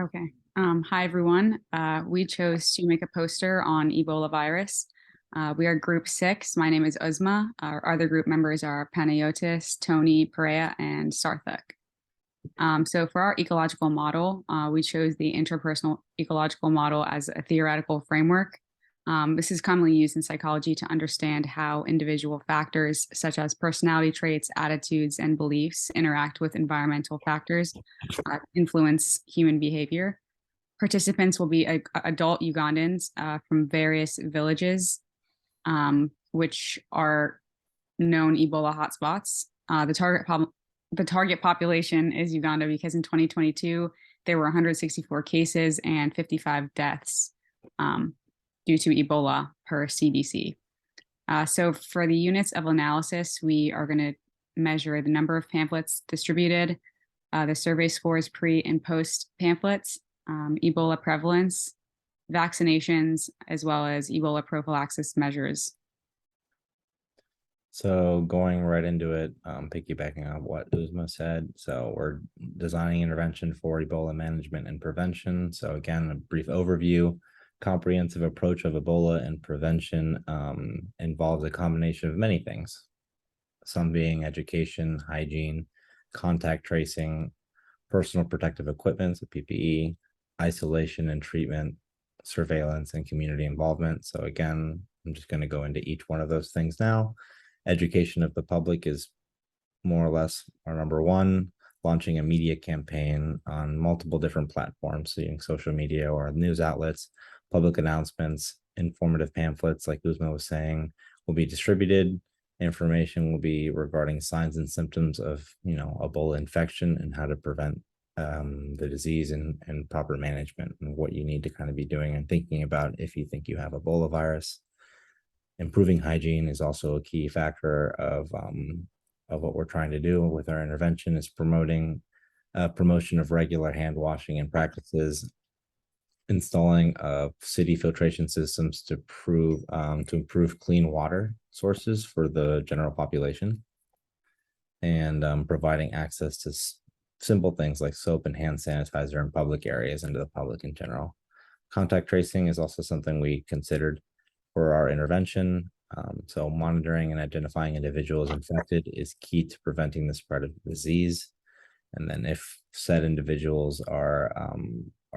Okay. Hi, everyone. We chose to make a poster on Ebola virus. We are group 6. My name is Uzma. Our other group members are Panayotis, Tony, Pereya, and Sarthak. So for our ecological model, we chose the interpersonal ecological model as a theoretical framework. This is commonly used in psychology to understand how individual factors such as personality traits, attitudes, and beliefs interact with environmental factors, influence human behavior. Participants will be adult Ugandans from various villages, which are known Ebola hotspots. The target population is Uganda because in 2022 there were 164 cases and 55 deaths due to Ebola per CDC. So for the units of analysis, we are going to measure the number of pamphlets distributed, the survey scores pre and post pamphlets, Ebola prevalence, vaccinations, as well as Ebola prophylaxis measures. So going right into it, piggybacking on what Uzma said. So we're designing intervention for Ebola management and prevention. So again, a brief overview. Comprehensive approach of Ebola and prevention involves a combination of many things, some being education, hygiene, contact tracing, personal protective equipment, so PPE, isolation and treatment, surveillance, and community involvement. So again, I'm just going to go into each one of those things now. Education of the public is more or less our number one. Launching a media campaign on multiple different platforms, using social media or news outlets, public announcements, informative pamphlets, like Uzma was saying, will be distributed. Information will be regarding signs and symptoms of, Ebola infection and how to prevent the disease and proper management and what you need to kind of be doing and thinking about if you think you have Ebola virus. Improving hygiene is also a key factor of what we're trying to do with our intervention, is promotion of regular hand washing and practices, installing city filtration systems to improve clean water sources for the general population, and providing access to simple things like soap and hand sanitizer in public areas and to the public in general. Contact tracing is also something we considered for our intervention. So monitoring and identifying individuals infected is key to preventing the spread of the disease. And then if said individuals are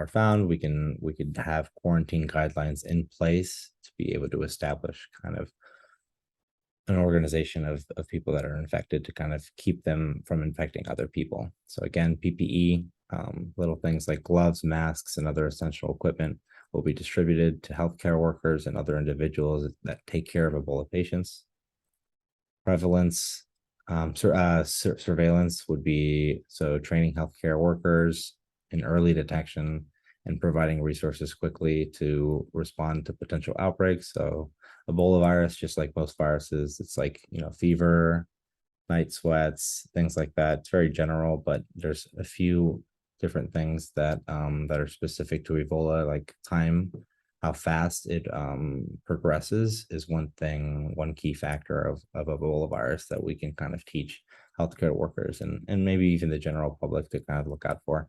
found, we could have quarantine guidelines in place to be able to establish kind of an organization of people that are infected to kind of keep them from infecting other people. So again, PPE, little things like gloves, masks, and other essential equipment will be distributed to healthcare workers and other individuals that take care of Ebola patients. Prevalence, surveillance would be training healthcare workers in early detection and providing resources quickly to respond to potential outbreaks. So Ebola virus, just like most viruses, it's like, fever, night sweats, things like that. It's very general, but there's a few different things that are specific to Ebola, like time, how fast it progresses is one key factor of Ebola virus that we can kind of teach healthcare workers and maybe even the general public to kind of look out for.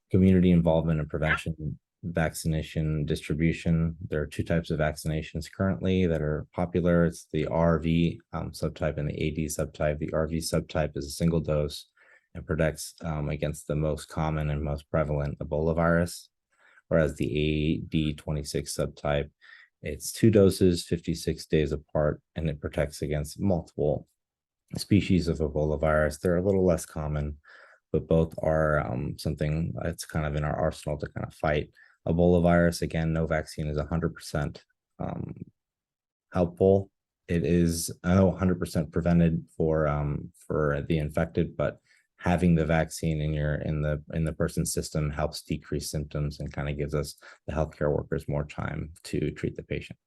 Community involvement and prevention, vaccination distribution. There are two types of vaccinations currently that are popular. It's the RV subtype and the AD subtype. The RV subtype is a single dose and protects against the most common and most prevalent Ebola virus, whereas the AD26 subtype, it's 2 doses, 56 days apart, and it protects against multiple species of Ebola virus. They're a little less common, but both are something that's kind of in our arsenal to kind of fight Ebola virus. Again, no vaccine is 100% helpful. It is 100% prevented for the infected, but having the vaccine in the person's system helps decrease symptoms and kind of gives us, the healthcare workers, more time to treat the patient.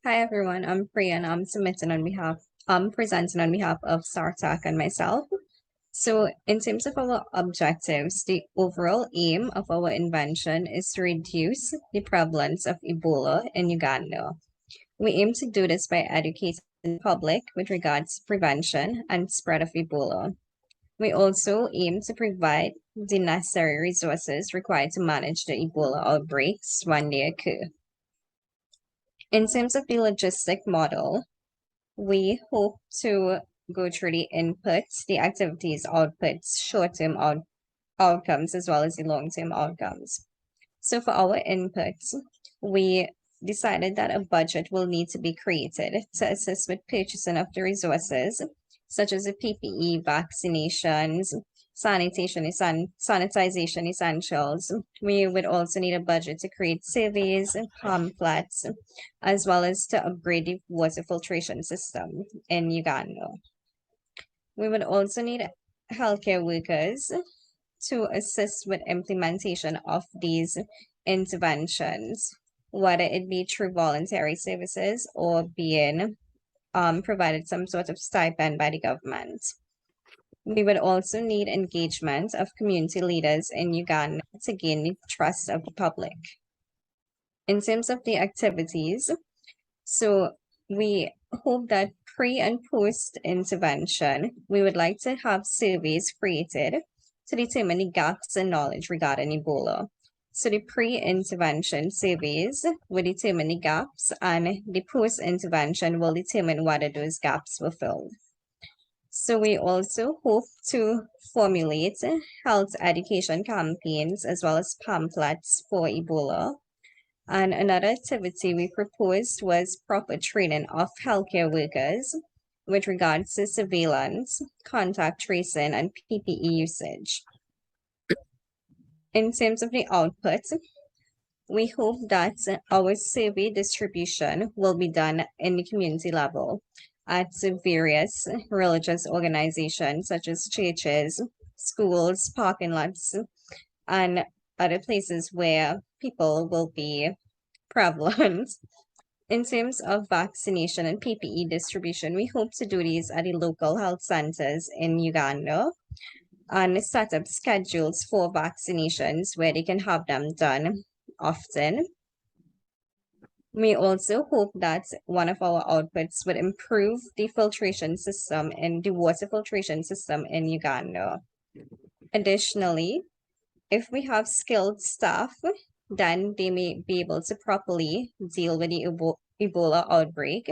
Hi everyone, I'm Pereya and I'm presenting on behalf of Sarthak and myself. So in terms of our objectives, the overall aim of our invention is to reduce the prevalence of Ebola in Uganda. We aim to do this by educating the public with regards to prevention and spread of Ebola. We also aim to provide the necessary resources required to manage the Ebola outbreaks when they occur. In terms of the logistic model, we hope to go through the inputs, the activities, outputs, short-term outcomes, as well as the long-term outcomes. So for our inputs, we decided that a budget will need to be created to assist with purchasing of the resources, such as the PPE, vaccinations, sanitization essentials. We would also need a budget to create surveys, pamphlets, as well as to upgrade the water filtration system in Uganda. We would also need healthcare workers to assist with implementation of these interventions, whether it be through voluntary services or being provided some sort of stipend by the government. We would also need engagement of community leaders in Uganda to gain the trust of the public. In terms of the activities, so we hope that pre and post intervention, we would like to have surveys created to determine the gaps in knowledge regarding Ebola. So the pre-intervention surveys will determine the gaps, and the post-intervention will determine whether those gaps were filled. So we also hope to formulate health education campaigns as well as pamphlets for Ebola. And another activity we proposed was proper training of healthcare workers with regards to surveillance, contact tracing, and PPE usage. In terms of the output, we hope that our survey distribution will be done in the community level at various religious organizations such as churches, schools, parking lots, and other places where people will be prevalent. In terms of vaccination and PPE distribution, we hope to do these at the local health centers in Uganda and set up schedules for vaccinations where they can have them done often. We also hope that one of our outputs would improve the filtration system and the water filtration system in Uganda. Additionally, if we have skilled staff, then they may be able to properly deal with the Ebola outbreak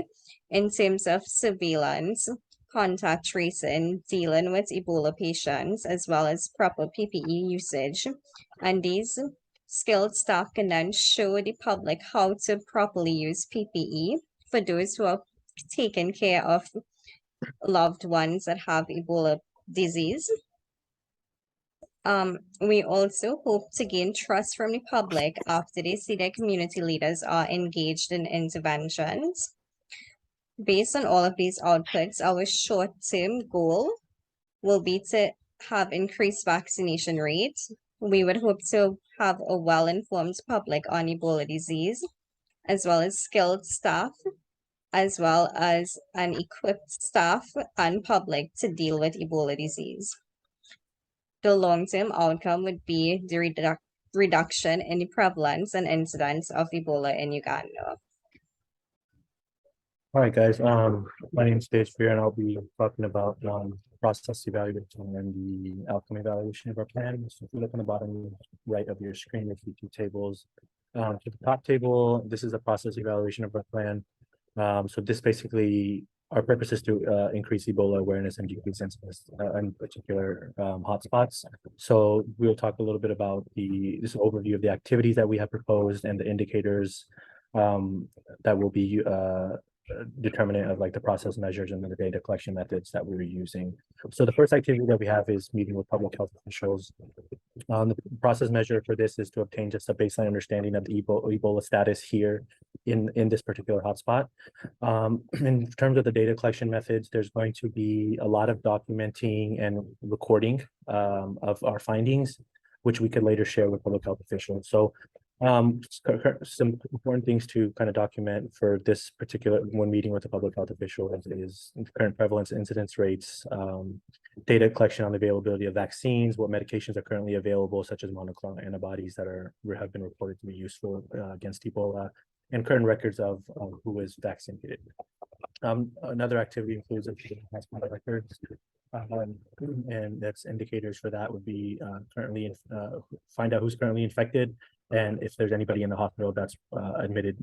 in terms of surveillance, contact tracing, dealing with Ebola patients, as well as proper PPE usage. And these skilled staff can then show the public how to properly use PPE for those who are taking care of loved ones that have Ebola disease. We also hope to gain trust from the public after they see their community leaders are engaged in interventions. Based on all of these outputs, our short-term goal will be to have increased vaccination rates. We would hope to have a well-informed public on Ebola disease, as well as skilled staff, as well as an equipped staff and public to deal with Ebola disease. The long-term outcome would be the reduction in the prevalence and incidence of Ebola in Uganda. All right, guys. My name is Tejvir, and I'll be talking about process evaluation and the outcome evaluation of our plan. So if you look on the bottom right of your screen, you see two tables. To the top table, this is the process evaluation of our plan. So this basically, our purpose is to increase Ebola awareness and decrease incidence in particular hotspots. So we'll talk a little bit about this overview of the activities that we have proposed and the indicators that will be determinant of like the process measures and the data collection methods that we were using. So the first activity that we have is meeting with public health officials. The process measure for this is to obtain just a baseline understanding of the Ebola status here in this particular hotspot. In terms of the data collection methods, there's going to be a lot of documenting and recording of our findings, which we could later share with public health officials. So some important things to kind of document for this particular when meeting with a public health official is current prevalence incidence rates, data collection on the availability of vaccines, what medications are currently available, such as monoclonal antibodies that have been reported to be useful against Ebola, and current records of who is vaccinated. Another activity includes hotspot records. And that's indicators for that would be find out who's currently infected, and if there's anybody in the hospital that's admitted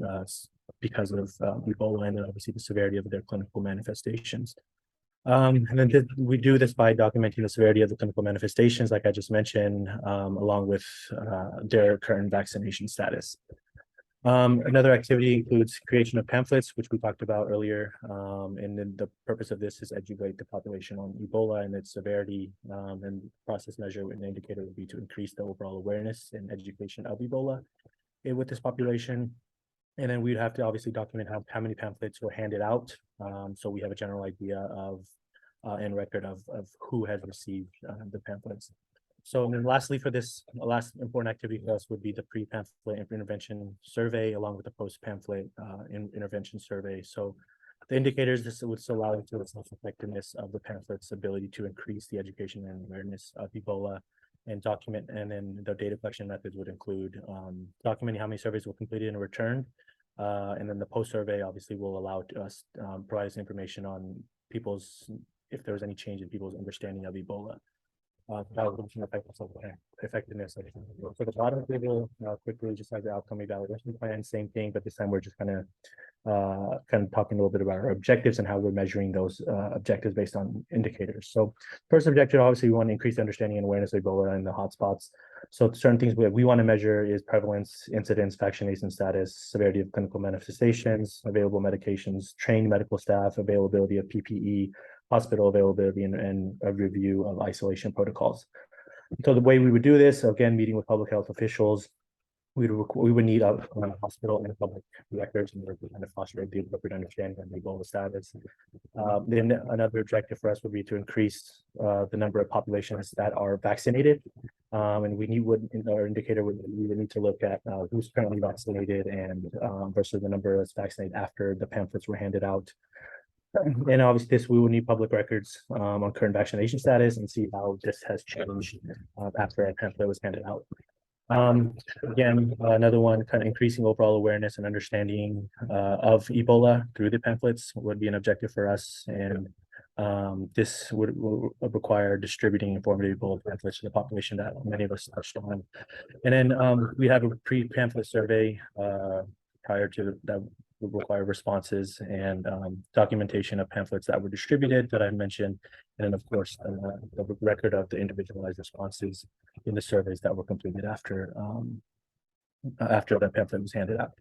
because of Ebola, and then obviously the severity of their clinical manifestations. And then we do this by documenting the severity of the clinical manifestations, like I just mentioned, along with their current vaccination status. Another activity includes creation of pamphlets, which we talked about earlier. And then the purpose of this is educate the population on Ebola and its severity. And process measure and indicator would be to increase the overall awareness and education of Ebola with this population. And then we'd have to obviously document how many pamphlets were handed out. So we have a general idea of and record of who has received the pamphlets. So and then lastly, for this last important activity for us would be the pre-pamphlet intervention survey, along with the post-pamphlet intervention survey. So the indicators, this would allow to assess effectiveness of the pamphlets' ability to increase the education and awareness of Ebola and document. And then the data collection methods would include documenting how many surveys were completed and returned. And then the post-survey obviously will allow us provide us information on if there was any change in people's understanding of Ebola. Effectiveness. So the bottom table quickly just has the outcome evaluation plan, same thing, but this time we're just kind of talking a little bit about our objectives and how we're measuring those objectives based on indicators. So first objective, obviously we want to increase understanding and awareness of Ebola in the hotspots. So certain things we want to measure is prevalence, incidence, vaccination status, severity of clinical manifestations, available medications, trained medical staff, availability of PPE, hospital availability, and a review of isolation protocols. So the way we would do this, again, meeting with public health officials, we would need hospital and public records in order to kind of foster the appropriate understanding of the Ebola status. Then another objective for us would be to increase the number of populations that are vaccinated. And we our indicator we would need to look at who's currently vaccinated and versus the number that's vaccinated after the pamphlets were handed out. And obviously we will need public records on current vaccination status and see how this has changed after a pamphlet was handed out. Again, another one, kind of increasing overall awareness and understanding of Ebola through the pamphlets would be an objective for us. And this would require distributing informative Ebola pamphlets to the population that many of us touched on. And then we have a pre-pamphlet survey prior to that would require responses and documentation of pamphlets that were distributed that I mentioned, and then of course the record of the individualized responses in the surveys that were completed after the pamphlet was handed out.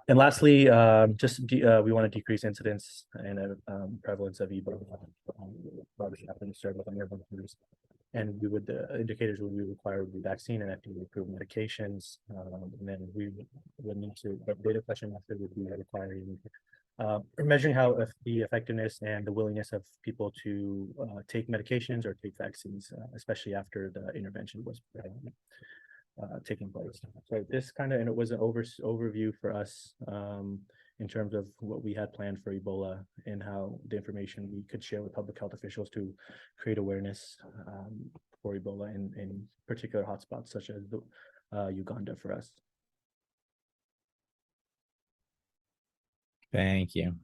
And lastly, we want to decrease incidence and prevalence of Ebola. And the indicators we require would be vaccine and FDA-approved medications. And then we would need to, but data collection method would be requiring measuring how the effectiveness and the willingness of people to take medications or take vaccines, especially after the intervention was taking place. So this and it was an overview for us in terms of what we had planned for Ebola and how the information we could share with public health officials to create awareness for Ebola in particular hotspots such as Uganda for us. Thank you.